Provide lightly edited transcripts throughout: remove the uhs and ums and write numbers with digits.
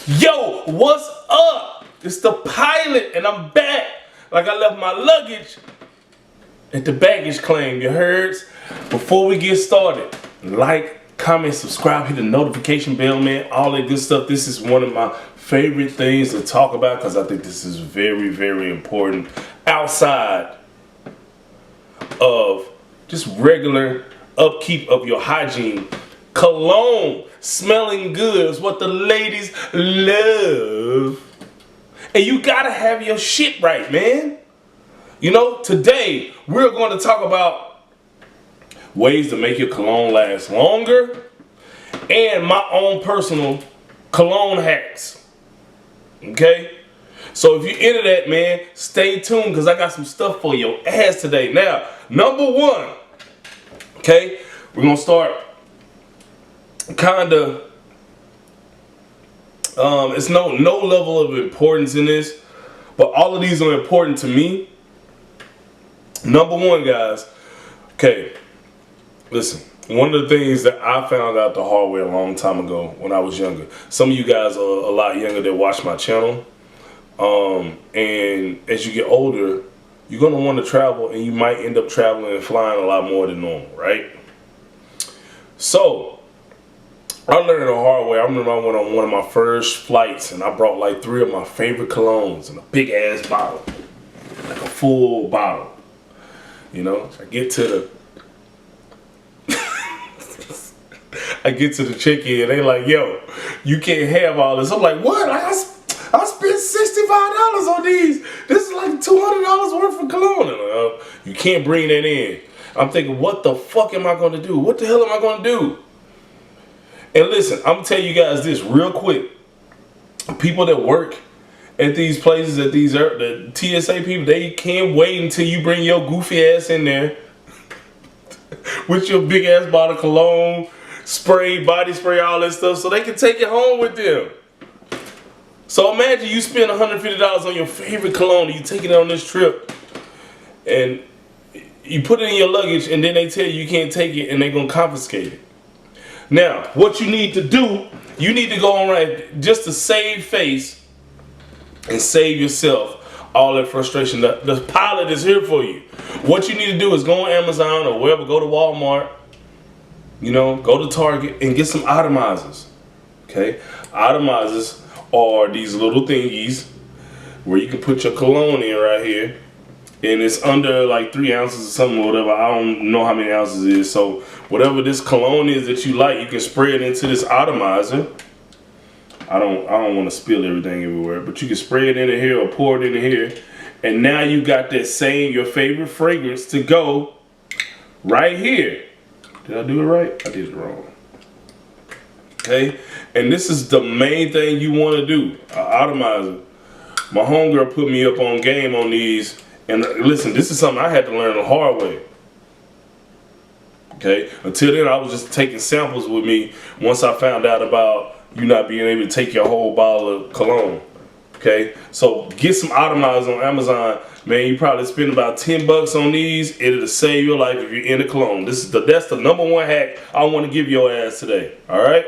Yo, what's up? It's the pilot, and I'm back. Like I left my luggage at the baggage claim, you heard? Before we get started, like, comment, subscribe, hit the notification bell, man, all that good stuff. This is one of my favorite things to talk about because I think this is very, very important outside of just regular upkeep of your hygiene. Cologne, smelling good is what the ladies love. And you gotta have your shit right, man. You know, today we're going to talk about ways to make your cologne last longer and my own personal cologne hacks. Okay? So if you're into that, man, stay tuned because I got some stuff for your ass today. Now, number one, okay, we're going to start kind of, it's no level of importance in this, but all of these are important to me. Number one, guys, okay, listen, one of the things that I found out the hard way a long time ago when I was younger, some of you guys are a lot younger that watch my channel, and as you get older, you're going to want to travel, and you might end up traveling and flying a lot more than normal, right? So I learned the hard way. I remember I went on one of my first flights and I brought like 3 of my favorite colognes in a big ass bottle, like a full bottle. You know, I get to the check-in and they like, yo, you can't have all this. I'm like, what? I spent $65 on these. This is like $200 worth of cologne. Like, oh, you can't bring that in. I'm thinking, what the fuck am I going to do? What the hell am I going to do? And listen, I'm going to tell you guys this real quick. People that work at these places, at these the TSA people, they can't wait until you bring your goofy ass in there with your big ass bottle of cologne, spray, body spray, all that stuff, so they can take it home with them. So imagine you spend $150 on your favorite cologne and you take it on this trip and you put it in your luggage and then they tell you can't take it and they're going to confiscate it. Now, what you need to do, you need to go on right just to save face and save yourself all that frustration. The pilot is here for you. What you need to do is go on Amazon or wherever, go to Walmart, you know, go to Target and get some atomizers. Okay? Atomizers are these little thingies where you can put your cologne in right here. And it's under like 3 ounces or something or whatever. I don't know how many ounces it is. So whatever this cologne is that you like, you can spray it into this atomizer. I don't want to spill everything everywhere, but you can spray it into here or pour it into here. And now you got that same, your favorite fragrance to go right here. Did I do it right? I did it wrong. Okay? And this is the main thing you want to do, an atomizer. My homegirl put me up on game on these. And listen, this is something I had to learn the hard way. Okay? Until then, I was just taking samples with me once I found out about you not being able to take your whole bottle of cologne. Okay? So get some atomizers on Amazon. Man, you probably spend about $10 on these. It'll save your life if you're into cologne. That's the #1 hack I want to give your ass today. Alright?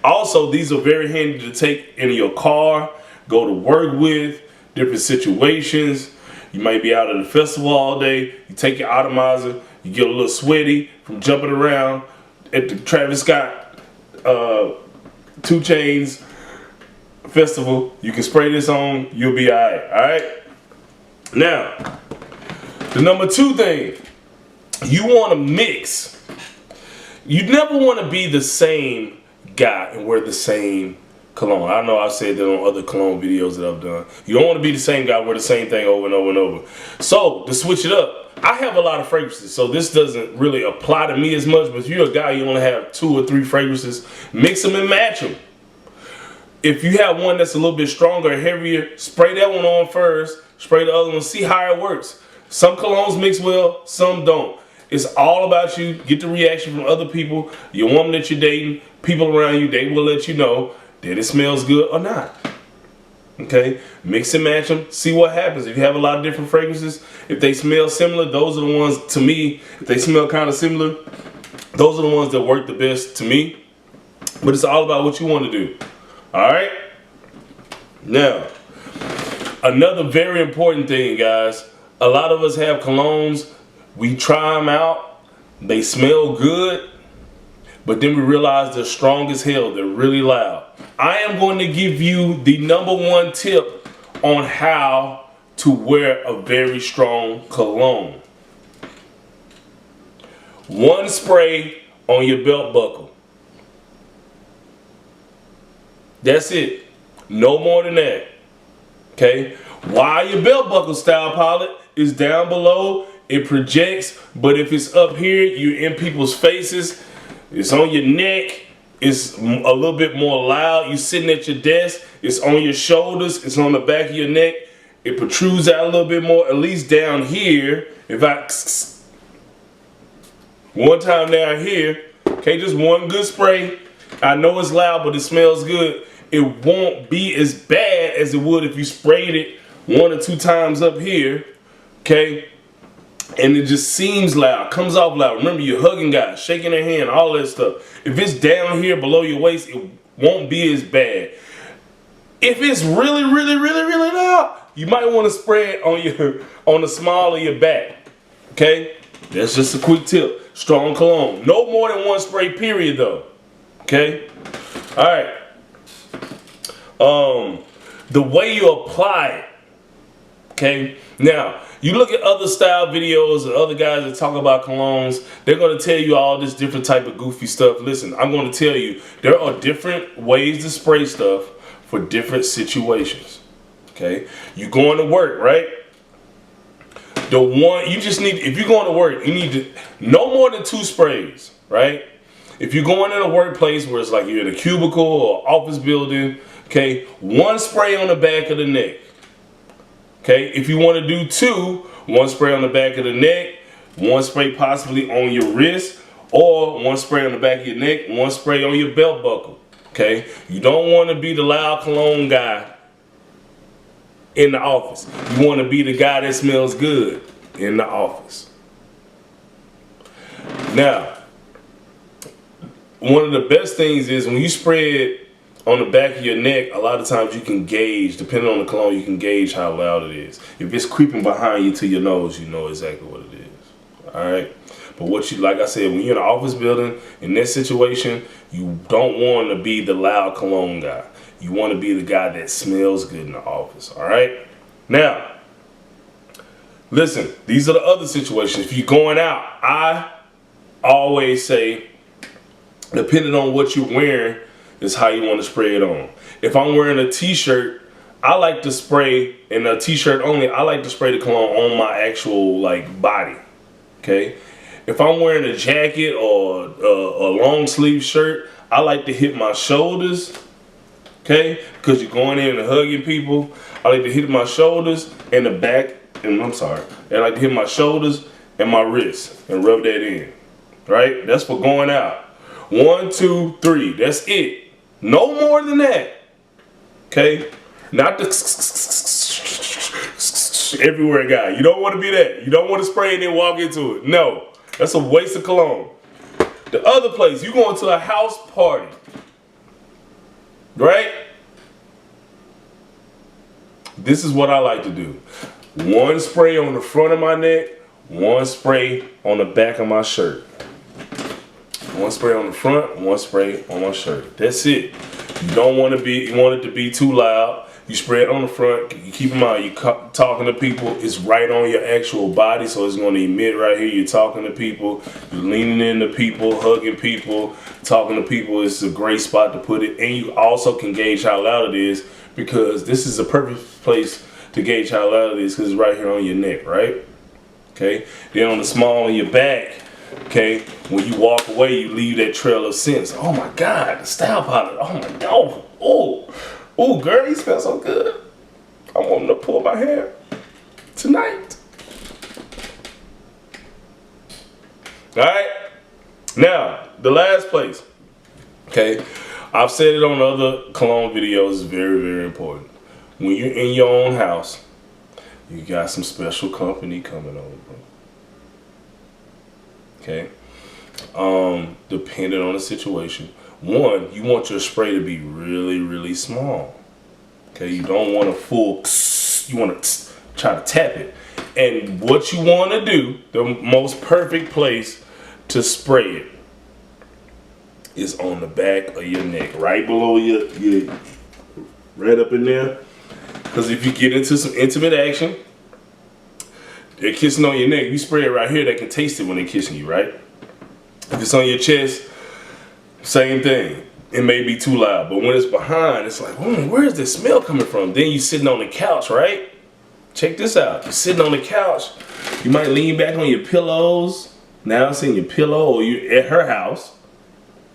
Also, these are very handy to take in your car, go to work with, different situations. You might be out at a festival all day. You take your atomizer. You get a little sweaty from jumping around at the Travis Scott 2 Chainz festival. You can spray this on. You'll be all right. All right? Now, the number 2 thing. You want to mix. You never want to be the same guy and wear the same cologne. I know I've said that on other cologne videos that I've done. You don't want to be the same guy, wear the same thing over and over and over. So, to switch it up, I have a lot of fragrances, so this doesn't really apply to me as much, but if you're a guy, you only have 2 or 3 fragrances, mix them and match them. If you have one that's a little bit stronger or heavier, spray that one on first, spray the other one, see how it works. Some colognes mix well, some don't. It's all about you. Get the reaction from other people, your woman that you're dating, people around you, they will let you know that it smells good or not. Okay? Mix and match them. See what happens. If you have a lot of different fragrances, if they smell similar, those are the ones, to me, if they smell kind of similar, those are the ones that work the best to me. But it's all about what you want to do. Alright? Now, another very important thing, guys. A lot of us have colognes. We try them out. They smell good. But then we realize they're strong as hell. They're really loud. I am going to give you the #1 tip on how to wear a very strong cologne. One spray on your belt buckle. That's it. No more than that. Okay? While your belt buckle, Style Pilot, is down below, it projects, but if it's up here, you're in people's faces, it's on your neck, it's a little bit more loud, you're sitting at your desk, it's on your shoulders, it's on the back of your neck, it protrudes out a little bit more, at least down here. If I one time down here, okay, just one good spray. I know it's loud, but it smells good. It won't be as bad as it would if you sprayed it 1 or 2 times up here, okay? And it just seems loud, comes off loud. Remember, you're hugging guys, shaking their hand, all that stuff. If it's down here below your waist, it won't be as bad. If it's really, really, really, really loud, you might want to spray it on the small of your back, okay? That's just a quick tip. Strong cologne. No more than 1 spray, period, though. Okay? All right. The way you apply it. Okay? Now, you look at other style videos and other guys that talk about colognes, they're going to tell you all this different type of goofy stuff. Listen, I'm going to tell you, there are different ways to spray stuff for different situations. Okay? You're going to work, right? The one, you just need, if you're going to work, you need to, no more than 2 sprays, right? If you're going in a workplace where it's like you're in a cubicle or office building, okay, 1 spray on the back of the neck. Okay, if you want to do 2, 1 spray on the back of the neck, 1 spray possibly on your wrist, or 1 spray on the back of your neck, 1 spray on your belt buckle. Okay, you don't want to be the loud cologne guy in the office. You want to be the guy that smells good in the office. Now, one of the best things is when you spray it on the back of your neck, a lot of times you can gauge, depending on the cologne, you can gauge how loud it is. If it's creeping behind you to your nose, you know exactly what it is. All right? But what you, like I said, when you're in an office building, in this situation, you don't want to be the loud cologne guy. You want to be the guy that smells good in the office, all right? Now, listen, these are the other situations. If you're going out, I always say, depending on what you're wearing, is how you want to spray it on. If I'm wearing a t-shirt, I like to spray, in a t-shirt only, I like to spray the cologne on my actual, like, body, okay? If I'm wearing a jacket or a long sleeve shirt, I like to hit my shoulders, okay? Because you're going in and hugging people. I like to hit my shoulders and the back, and I'm sorry, I like to hit my shoulders and my wrists and rub that in, right? That's for going out. 1, 2, 3, that's it. No more than that, okay? Not the everywhere guy. You don't want to be that. You don't want to spray and then walk into it. No, that's a waste of cologne. The other place, you going to a house party, right? This is what I like to do. 1 spray on the front of my neck, 1 spray on the back of my shirt. 1 spray on the front, 1 spray on my shirt. That's it. You don't want to be, you want it to be too loud. You spray it on the front. You keep in mind, you're talking to people. It's right on your actual body, so it's going to emit right here. You're talking to people. You're leaning into people, hugging people, talking to people. It's a great spot to put it. And you also can gauge how loud it is, because this is a perfect place to gauge how loud it is, because it's right here on your neck, right? Okay. Then on the small of your back, okay, when you walk away, you leave that trail of scents. Oh my God, the Style Pilot. Oh my God. Oh, girl, you smell so good. I want to pull my hair tonight. All right. Now, the last place. Okay. I've said it on other cologne videos. It's very, very important. When you're in your own house, you got some special company coming over. Okay. Depending on the situation. 1, you want your spray to be really, really small. Okay, you don't want a full, you want to try to tap it. And what you want to do, the most perfect place to spray it is on the back of your neck, right below your right up in there. Because if you get into some intimate action, they're kissing on your neck. You spray it right here, they can taste it when they're kissing you, right? If it's on your chest, same thing. It may be too loud, but when it's behind, it's like, where's this smell coming from? Then you sitting on the couch, right? Check this out. You're sitting on the couch. You might lean back on your pillows. Now it's in your pillow, or you're at her house,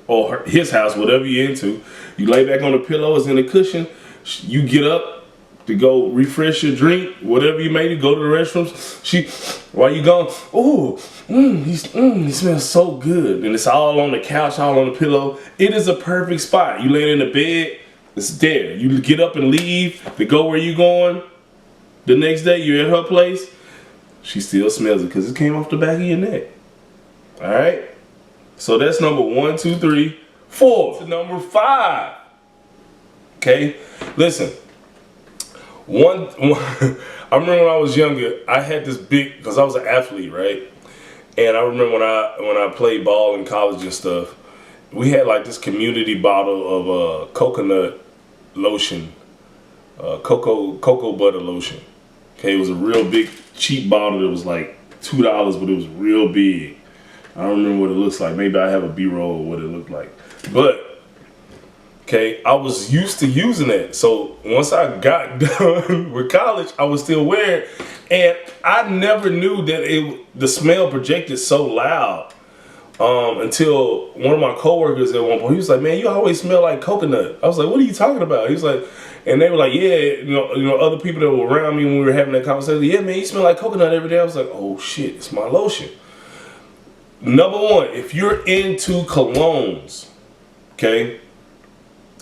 or his house, whatever you're into. You lay back on the pillow, it's in the cushion. You get up to go refresh your drink, whatever you may do, go to the restrooms. While you gone, he smells so good. And it's all on the couch, all on the pillow. It is a perfect spot. You lay in the bed, it's there. You get up and leave to go where you going. The next day, you're at her place. She still smells it because it came off the back of your neck. All right? So that's number 1, 2, 3, 4. To number 5. Okay? Listen. I remember when I was younger, I had this big, because I was an athlete, right? And I remember when I played ball in college and stuff, we had like this community bottle of coconut lotion, cocoa butter lotion. Okay, it was a real big, cheap bottle. It was like $2, but it was real big. I don't remember what it looks like. Maybe I have a B-roll of what it looked like. But, okay, I was used to using it. So once I got done with college, I was still wearing it. And I never knew that the smell projected so loud until one of my coworkers at one point, he was like, man, you always smell like coconut. I was like, what are you talking about? He was like, and they were like, yeah, you know, other people that were around me when we were having that conversation, yeah, man, you smell like coconut every day. I was like, oh shit, it's my lotion. Number 1, if you're into colognes, okay,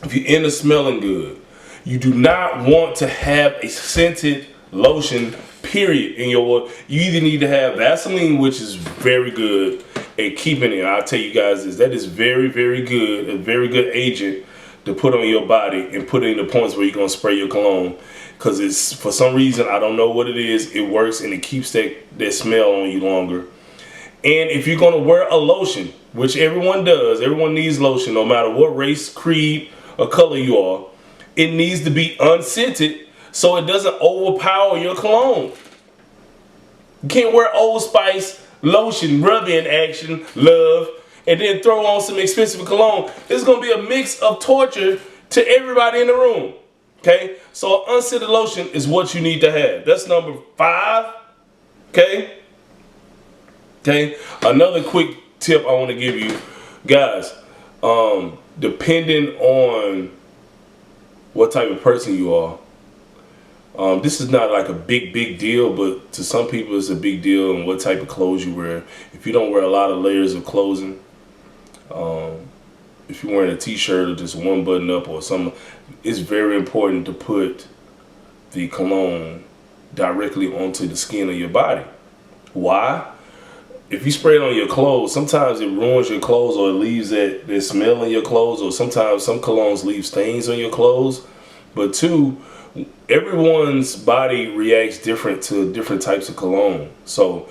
if you're into smelling good, you do not want to have a scented lotion, period, in your water. You either need to have Vaseline, which is very good at keeping it. I'll tell you guys this, that is very, very good, a very good agent to put on your body and put it in the points where you're going to spray your cologne. Because it's, for some reason, I don't know what it is, it works and it keeps that smell on you longer. And if you're going to wear a lotion, which everyone does, everyone needs lotion, no matter what race, creed, or color you are, it needs to be unscented so it doesn't overpower your cologne. You can't wear Old Spice lotion, rub-in action, love, and then throw on some expensive cologne. It's going to be a mix of torture to everybody in the room. Okay? So unscented lotion is what you need to have. That's number 5. Okay? Okay, another quick tip I want to give you guys, depending on what type of person you are, this is not like a big deal, but to some people it's a big deal on what type of clothes you wear. If you don't wear a lot of layers of clothing, if you're wearing a t-shirt or just one button up or something, it's very important to put the cologne directly onto the skin of your body. Why? If you spray it on your clothes, sometimes it ruins your clothes or it leaves that smell in your clothes, or sometimes some colognes leave stains on your clothes. But 2, everyone's body reacts different to different types of cologne. So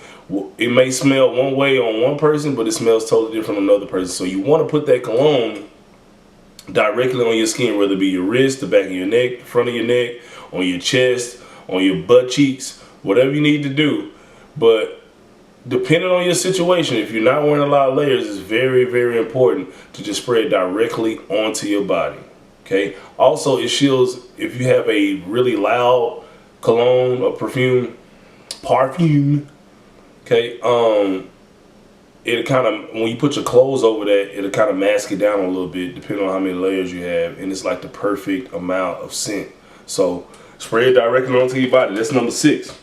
it may smell one way on one person, but it smells totally different on another person. So you want to put that cologne directly on your skin, whether it be your wrist, the back of your neck, the front of your neck, on your chest, on your butt cheeks, whatever you need to do. But depending on your situation, if you're not wearing a lot of layers, it's very, very important to just spray it directly onto your body. Okay. Also, it shields if you have a really loud cologne or perfume. Okay. It'll kind of, when you put your clothes over that, it'll kind of mask it down a little bit, depending on how many layers you have, and it's like the perfect amount of scent. So spray it directly onto your body. That's number 6.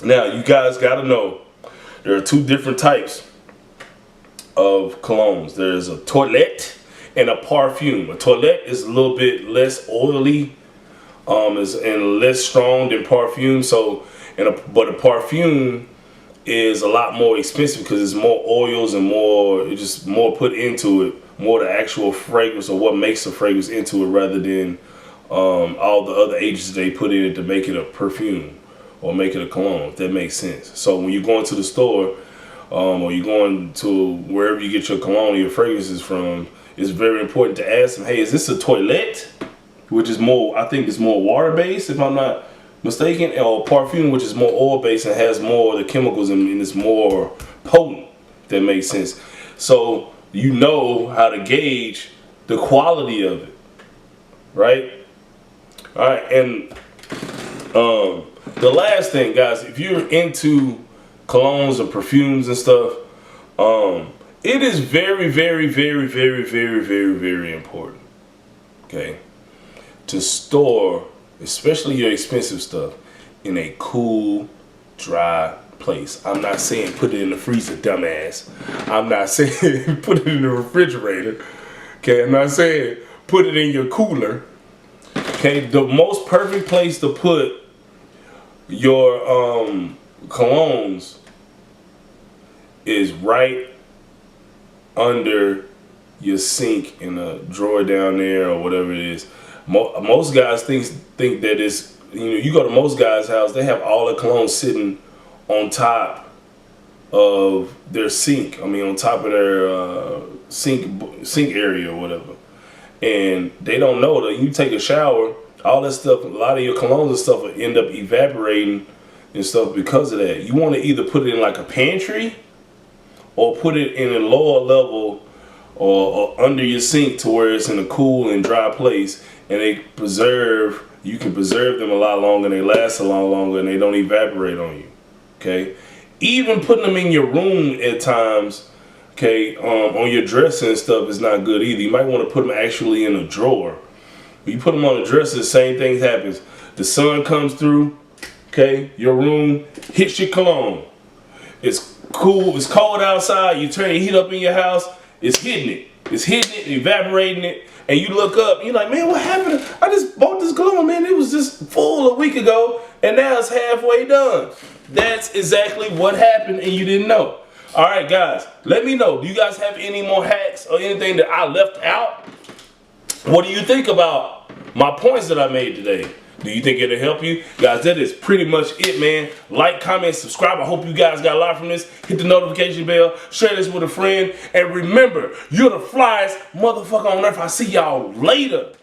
Now, you guys got to know, there are 2 different types of colognes. There's a toilette and a parfum. A toilette is a little bit less oily and less strong than parfum. So, but a parfum is a lot more expensive because it's more oils and more put into it. more the actual fragrance or what makes the fragrance into it rather than all the other agents they put in it to make it a perfume or make it a cologne, if that makes sense. So when you're going to the store or you're going to wherever you get your cologne or your fragrances from, it's very important to ask them, hey, is this a toilette? Which is more, I think it's more water-based, if I'm not mistaken, or perfume, which is more oil-based and has more of the chemicals and it's more potent, if that makes sense. So you know how to gauge the quality of it, right? All right, and the last thing, guys, if you're into colognes or perfumes and stuff, it is very, very, very, very, very, very, very important, okay, to store, especially your expensive stuff, in a cool, dry place. I'm not saying put it in the freezer, dumbass. I'm not saying put it in the refrigerator. Okay, I'm not saying put it in your cooler. Okay, the most perfect place to put your colognes is right under your sink in a drawer down there or whatever it is. Most guys think that it's, you know, you go to most guys' house, they have all the cologne sitting on top of their sink. I mean, on top of their sink area or whatever. And they don't know that you take a shower, all that stuff, a lot of your colognes and stuff will end up evaporating and stuff because of that. You want to either put it in like a pantry or put it in a lower level or under your sink to where it's in a cool and dry place, and they preserve, you can preserve them a lot longer, and they last a lot longer, and they don't evaporate on you, okay? Even putting them in your room at times, okay, on your dresser and stuff is not good either. You might want to put them actually in a drawer. When you put them on the dresser, the same thing happens. The sun comes through, okay, your room, hits your cologne. It's cool, it's cold outside, you turn the heat up in your house, it's hitting it. It's hitting it, evaporating it, and you look up, and you're like, man, what happened? I just bought this cologne, man, it was just full a week ago, and now it's halfway done. That's exactly what happened, and you didn't know. All right, guys, let me know. Do you guys have any more hacks or anything that I left out? What do you think about my points that I made today? Do you think it'll help you? Guys, that is pretty much it, man. Like, comment, subscribe. I hope you guys got a lot from this. Hit the notification bell. Share this with a friend. And remember, you're the flyest motherfucker on earth. I'll see y'all later.